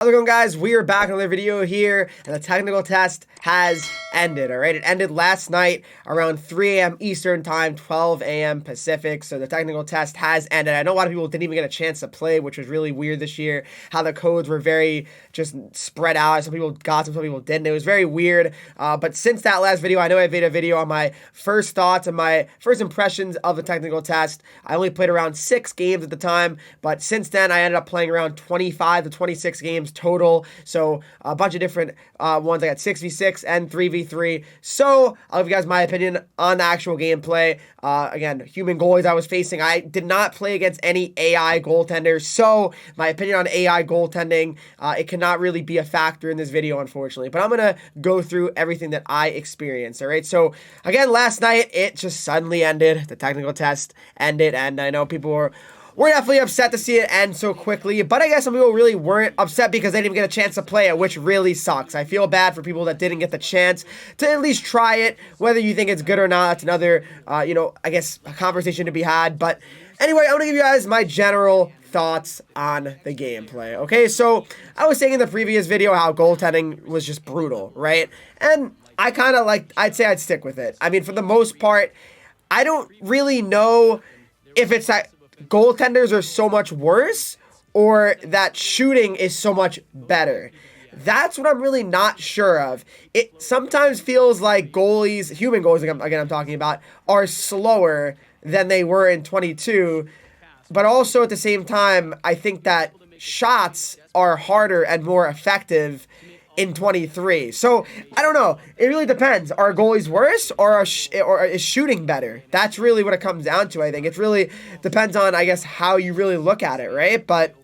How's it going, guys? We are back in another video here, and the technical test has ended, all right? It ended last night around 3 a.m. Eastern time, 12 a.m. Pacific, so the technical test has ended. I know a lot of people didn't even get a chance to play, which was really weird this year, how the codes were very just spread out. Some people got some people didn't. It was very weird, but since that last video, I know I made a video on my first thoughts and my first impressions of the technical test. I only played around 6 games at the time, but since then, I ended up playing around 25 to 26 games total, so a bunch of different ones. I got 6v6 and 3v3, so I'll give you guys my opinion on the actual gameplay. Again, human goalies I was facing, I did not play against any AI goaltenders, so my opinion on AI goaltending, it cannot really be a factor in this video, unfortunately, but I'm gonna go through everything that I experienced. All right, so again, last night it just suddenly ended. The technical test ended, and I know people we're definitely upset to see it end so quickly, but I guess some people really weren't upset because they didn't even get a chance to play it, which really sucks. I feel bad for people that didn't get the chance to at least try it. Whether you think it's good or not, that's another, I guess a conversation to be had. But anyway, I'm going to give you guys my general thoughts on the gameplay. Okay, so I was saying in the previous video how goaltending was just brutal, right? And I kind of I'd say I'd stick with it. I mean, for the most part, I don't really know if it's that goaltenders are so much worse or that shooting is so much better. That's what I'm really not sure of. It sometimes feels like goalies, human goalies, again I'm talking about, are slower than they were in 22, but also at the same time, I think that shots are harder and more effective in 23. So I don't know. It really depends. Are goalies worse or is shooting better? That's really what it comes down to. I think it really depends on, I guess, how you really look at it, right? But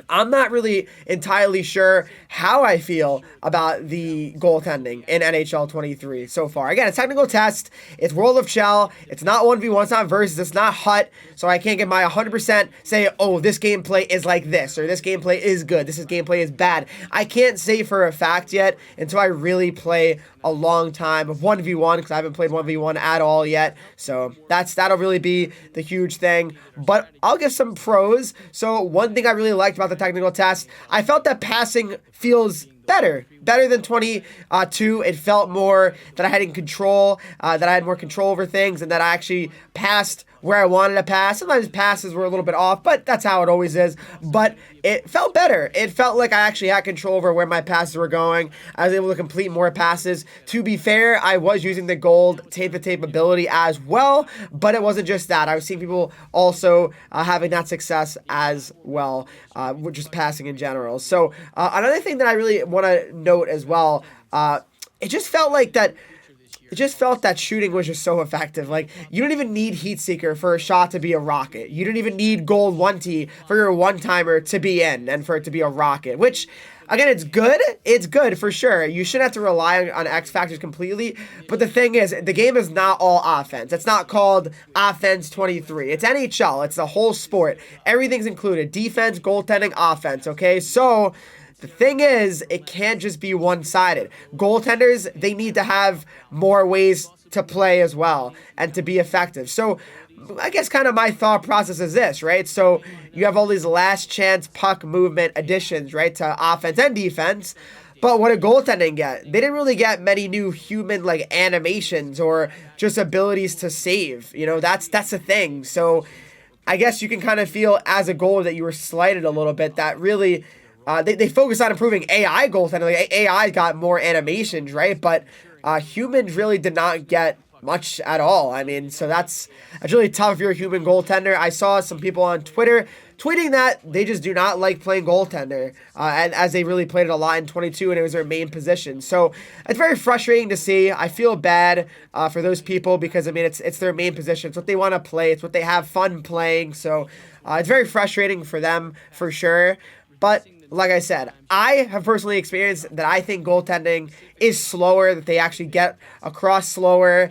I'm not really entirely sure how I feel about the goaltending in NHL 23 so far. Again, it's technical test. It's World of Shell. It's not 1v1. It's not versus. It's not HUT. So I can't get my 100% say, oh, this gameplay is like this, or this gameplay is good, this gameplay is bad. I can't say for a fact yet until I really play a long time of 1v1, because I haven't played 1v1 at all yet. So that'll really be the huge thing. But I'll give some pros. So one thing I really liked about the technical test, I felt that passing feels better than 22. It felt more that I had in control, that I had more control over things, and that I actually passed where I wanted to pass. Sometimes passes were a little bit off, but that's how it always is. But it felt better. It felt like I actually had control over where my passes were going. I was able to complete more passes. To be fair, I was using the gold tape-to-tape ability as well, but it wasn't just that. I was seeing people also having that success as well, just passing in general. So another thing that I really want to note as well, it just felt that shooting was just so effective. Like, you don't even need Heat Seeker for a shot to be a rocket. You don't even need Gold 1T for your one-timer to be in and for it to be a rocket, which, again, it's good. It's good for sure. You shouldn't have to rely on X factors completely. But the thing is, the game is not all offense. It's not called Offense 23. It's NHL. It's the whole sport. Everything's included. Defense, goaltending, offense, okay? So the thing is, it can't just be one-sided. Goaltenders, they need to have more ways to play as well and to be effective. So I guess kind of my thought process is this, right? So you have all these last chance puck movement additions, right, to offense and defense. But what did goaltending get? They didn't really get many new human animations or just abilities to save. You know, that's the thing. So I guess you can kind of feel as a goalie that you were slighted a little bit, that really they focus on improving AI goaltending. Like, AI got more animations, right? But humans really did not get much at all. I mean, so that's really tough if you're a human goaltender. I saw some people on Twitter tweeting that they just do not like playing goaltender, and as they really played it a lot in 22 and it was their main position. So it's very frustrating to see. I feel bad for those people because, I mean, it's their main position. It's what they want to play. It's what they have fun playing. So it's very frustrating for them for sure. But like I said, I have personally experienced that I think goaltending is slower, that they actually get across slower.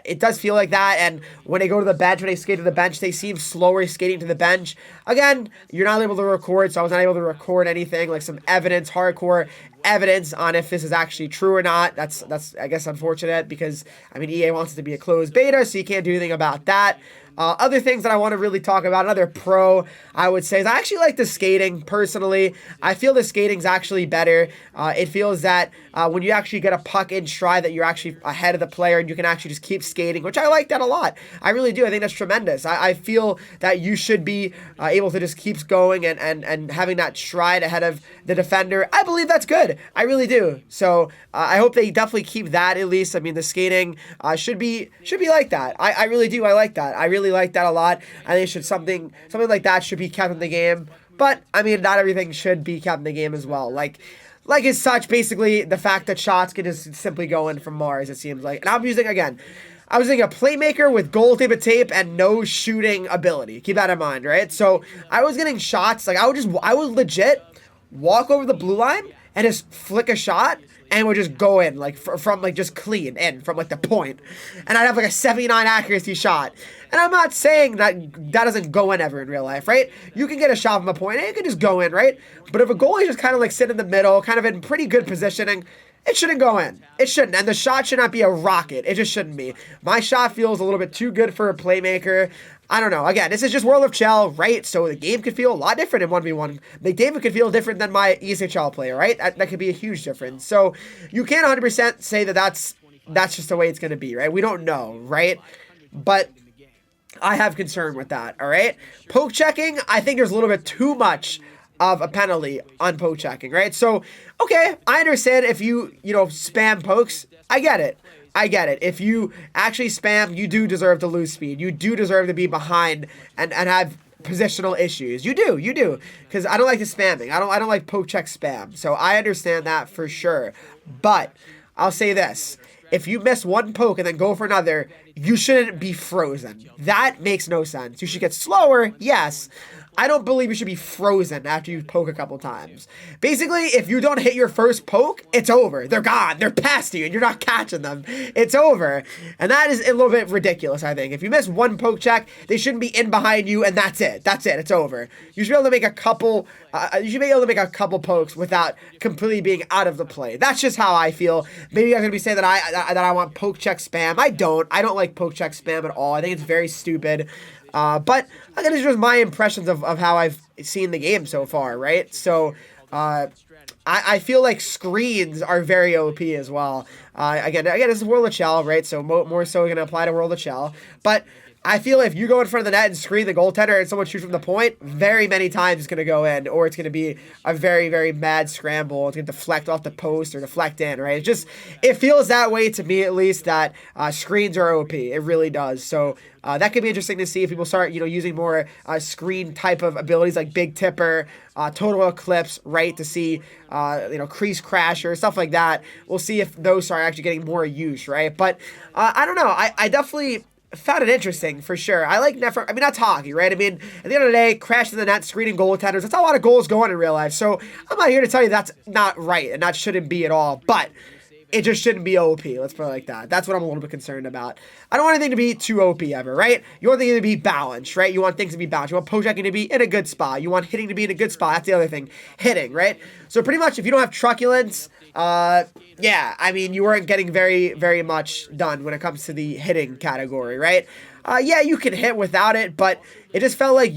It does feel like that, and when they go to the bench, when they skate to the bench, they seem slower skating to the bench. Again, you're not able to record, so I was not able to record anything, like some evidence, hardcore evidence on if this is actually true or not. That's I guess unfortunate because, I mean, EA wants it to be a closed beta, so you can't do anything about that. Other things that I want to really talk about, another pro I would say, is I actually like the skating personally. I feel the skating's actually better. It feels that when you actually get a puck in stride that you're actually ahead of the player and you can actually just keep skating, which I like that a lot. I really do. I think that's tremendous. I feel that you should be able to just keep going and having that stride ahead of the defender. I believe that's good. I really do. So I hope they definitely keep that at least. I mean, the skating should be like that. I really do. I like that. I really like that a lot. I think something like that should be kept in the game. But I mean, not everything should be kept in the game as well. Like as such, basically the fact that shots can just simply go in from Mars, it seems like. And I was using a playmaker with gold tape and no shooting ability. Keep that in mind, right? So I was getting shots, like I would legit walk over the blue line and just flick a shot and would just go in, like from like just clean in from like the point. And I'd have like a 79 accuracy shot. And I'm not saying that doesn't go in ever in real life, right? You can get a shot from a point and it can just go in, right? But if a goalie just kind of like sit in the middle, kind of in pretty good positioning, it shouldn't go in. It shouldn't. And the shot should not be a rocket. It just shouldn't be. My shot feels a little bit too good for a playmaker. I don't know. Again, this is just World of Chell, right? So the game could feel a lot different in 1v1. McDavid could feel different than my ESHL player, right? That could be a huge difference. So you can't 100% say that that's just the way it's going to be, right? We don't know, right? But I have concern with that, all right? Poke checking, I think there's a little bit too much of a penalty on poke checking, right? So, okay, I understand if you spam pokes. I get it. If you actually spam, you do deserve to lose speed. You do deserve to be behind and have positional issues. You do. Because I don't like the spamming. I don't like poke check spam. So I understand that for sure. But I'll say this. If you miss one poke and then go for another, you shouldn't be frozen. That makes no sense. You should get slower, yes. I don't believe you should be frozen after you poke a couple times. Basically, if you don't hit your first poke, it's over. They're gone. They're past you, and you're not catching them. It's over. And that is a little bit ridiculous, I think. If you miss one poke check, they shouldn't be in behind you, and that's it. It's over. You should be able to make a couple. Pokes without completely being out of the play. That's just how I feel. Maybe I'm gonna be saying that I want poke check spam. I don't like poke check spam at all. I think it's very stupid. But again, it's just my impressions of how I've seen the game so far, right? So, I feel like screens are very OP as well. Again, this is World of Chell, right? So more so going to apply to World of Chell. But I feel if you go in front of the net and screen the goaltender and someone shoots from the point, very many times it's going to go in, or it's going to be a very, very mad scramble. It's going to deflect off the post or deflect in, right? It feels that way to me, at least, that screens are OP. It really does. So that could be interesting to see if people start, using more screen type of abilities like Big Tipper, Total Eclipse, right? To see, Crease Crasher, stuff like that. We'll see if those start actually getting more use, right? But I don't know. I definitely found it interesting for sure. I like net. I mean, that's hockey, right? I mean, at the end of the day, crashing the net, screening goaltenders, that's how a lot of goals go on in real life. So I'm not here to tell you that's not right and that shouldn't be at all. But it just shouldn't be OP. Let's put it like that. That's what I'm a little bit concerned about. I don't want anything to be too OP ever, right? You want things to be balanced, right? You want things to be balanced. You want poke checking to be in a good spot. You want hitting to be in a good spot. That's the other thing. Hitting, right? So pretty much if you don't have truculence, yeah, I mean, you weren't getting very, very much done when it comes to the hitting category, right? Yeah, you can hit without it, but it just felt like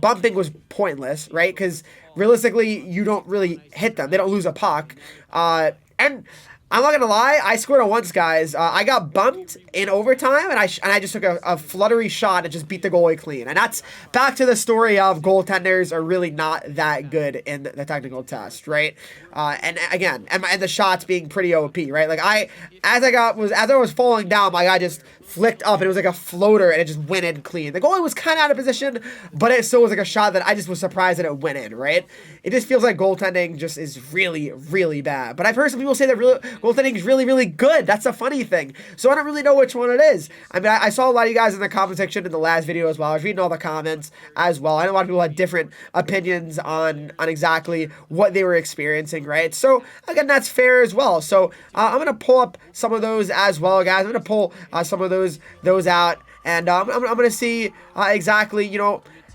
bumping was pointless, right? Because realistically, you don't really hit them. They don't lose a puck. And I'm not gonna lie, I scored on once, guys. I got bumped in overtime, and I just took a fluttery shot and just beat the goalie clean. And that's back to the story of goaltenders are really not that good in the technical test, right? And again, and the shots being pretty OP, right? Like as I was falling down, my guy just flicked up, and it was like a floater, and it just went in clean. The goalie was kind of out of position, but it still was like a shot that I just was surprised that it went in, right? It just feels like goaltending just is really, really bad. But I've heard some people say that goaltending is really, really good. That's a funny thing. So I don't really know which one it is. I mean, I saw a lot of you guys in the comment section in the last video as well. I was reading all the comments as well. I know a lot of people had different opinions on exactly what they were experiencing, right? So again, that's fair as well. So I'm going to pull up some of those as well, guys. I'm going to pull some of those out, and I'm going to see exactly,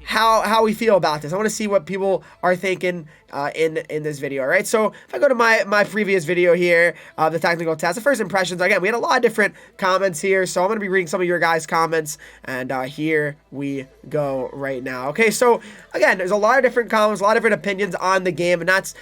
how we feel about this. I want to see what people are thinking in this video. All right, so if I go to my previous video here, the technical test, the first impressions. Again, we had a lot of different comments here, so I'm going to be reading some of your guys' comments, and here we go right now. Okay, so again, there's a lot of different comments, a lot of different opinions on the game, and that's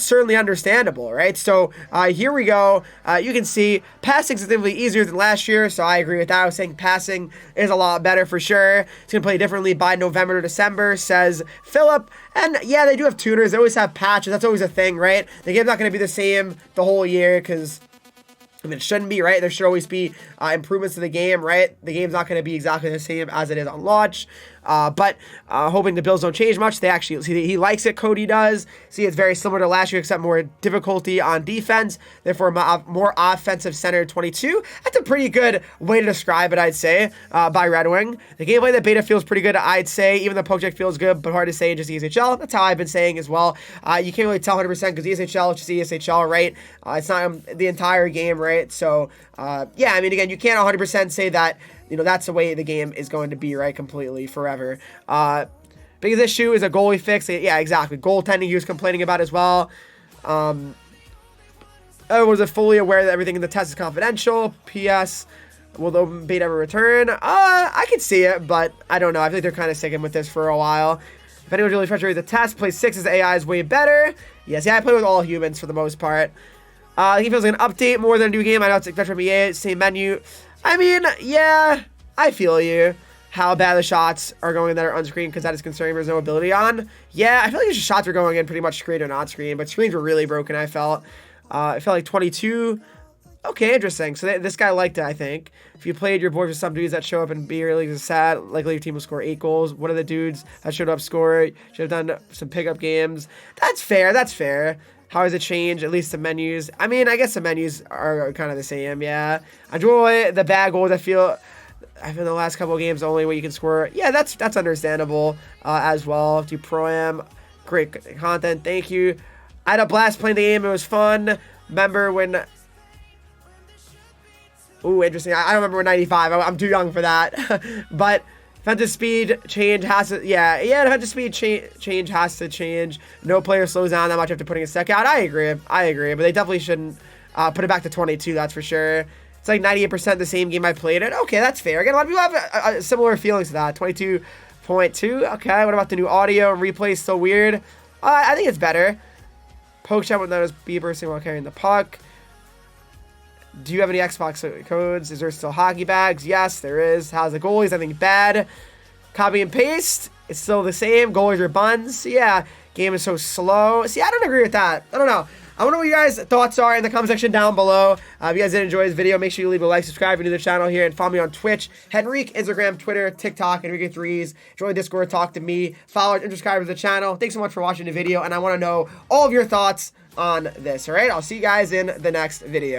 certainly understandable, right? So here we go. You can see passing significantly easier than last year, so I agree with that. I was saying passing is a lot better for sure. It's going to play differently by November to December, says Philip. And yeah, they do have tuners. They always have patches. That's always a thing, right? The game's not going to be the same the whole year because, I mean, it shouldn't be, right? There should always be improvements to the game, right? The game's not going to be exactly the same as it is on launch. But hoping the builds don't change much. They actually, see, he likes it, Cody does. See, it's very similar to last year, except more difficulty on defense. Therefore, more offensive-centered 22. That's a pretty good way to describe it, I'd say, by Red Wing. The gameplay, the beta feels pretty good, I'd say. Even the poke check feels good, but hard to say in just ESHL. That's how I've been saying as well. You can't really tell 100% because ESHL is just ESHL, right? It's not the entire game, right? So, yeah, I mean, again, you can't 100% say that, you know, that's the way the game is going to be, right, completely, forever. Biggest issue is a goalie fix. Yeah, exactly. Goaltending he was complaining about as well. I was fully aware that everything in the test is confidential. P.S. Will the open beta ever return? I could see it, but I don't know. I think they're kind of sticking with this for a while. If anyone's really frustrated with the test, play 6's AI is way better. Yes, yeah, I play with all humans for the most part. He feels like an update more than a new game. I know it's expected from EA, same menu. I mean, yeah, I feel you. How bad the shots are going that are on screen because that is concerning. There's no ability on. Yeah, I feel like the shots were going in pretty much screen or not screen, but screens were really broken, I felt. It felt like 22. Okay, interesting. So this guy liked it, I think. If you played your board with some dudes that show up in beer leagues is sad, likely your team will score 8 goals. One of the dudes that showed up score? Should have done some pickup games. That's fair, that's fair. How has it changed? At least the menus. I mean, I guess the menus are kind of the same, yeah. I enjoy the bad goals. I feel the last couple of games, the only way you can score. Yeah, that's understandable as well. Do pro-am. Great content. Thank you. I had a blast playing the game. It was fun. Remember when... Ooh, interesting. I don't remember when 95. I'm too young for that. But... defensive speed change has to, yeah, defensive speed change has to change. No player slows down that much after putting a sec out. I agree, but they definitely shouldn't put it back to 22, that's for sure. It's like 98% the same game I played it. Okay, that's fair. Again, a lot of people have similar feelings to that. 22.2, okay, what about the new audio and replay? Still weird? I think it's better. Poke shot with notice Bieber while carrying the puck. Do you have any Xbox codes? Is there still hockey bags? Yes, there is. How's the goalies? I think bad. Copy and paste. It's still the same. Goalies are buns. Yeah, game is so slow. See, I don't agree with that. I don't know. I wonder what you guys' thoughts are in the comment section down below. If you guys did enjoy this video, make sure you leave a like, subscribe if you're new to the channel here, and follow me on Twitch, Henreek, Instagram, Twitter, TikTok, Henreek3s. Join Discord, talk to me, follow and subscribe to the channel. Thanks so much for watching the video, and I want to know all of your thoughts on this, all right? I'll see you guys in the next video.